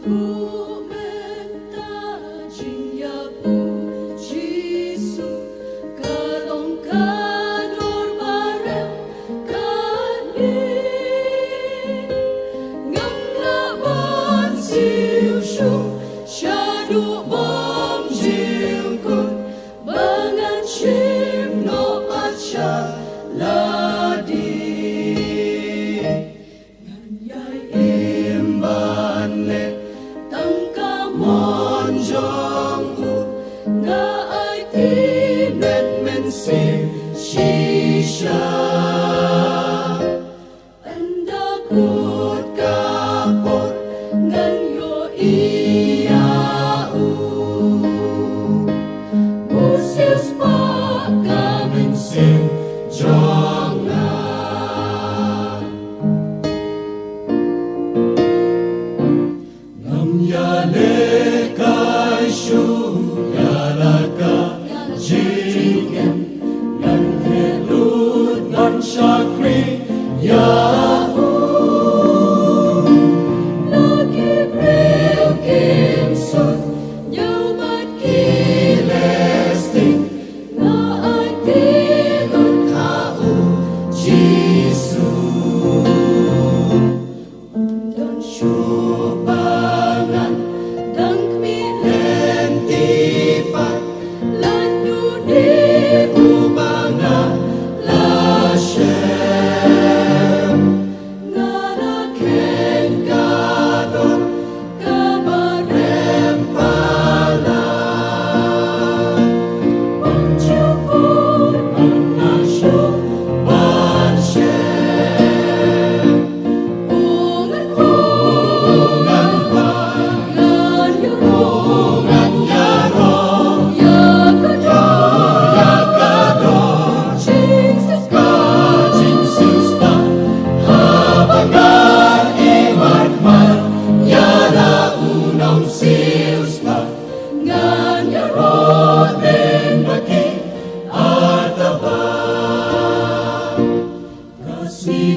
Ku menta jing ya puji Yesu kalong kador bareng kani ngam laban siu shu syadu bom jiu kun bangan chim no acha ladi ngan yai imban le mon jong u na ai tin ven men sim shisha anda kut kapor ngan yo ia u musis pa kamen sim jong na ngam ya le Jingen nan helut nan syakri Yahu lagi brilkin sun nyumat kilesting na ai tilun kau Jisu dan syubangan dan kmilen tipat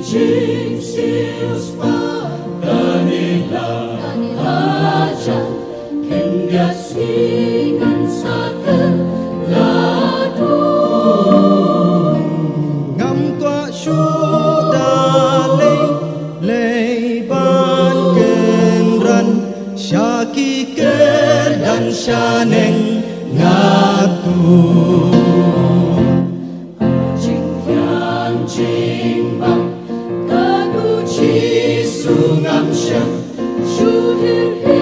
Jing sius pa kanila hajan kendia singan sa keladu ngam tua shu da lei ban kenran syaki ker dan syaneng ngatu jing bang Jisu ngam shem shu hir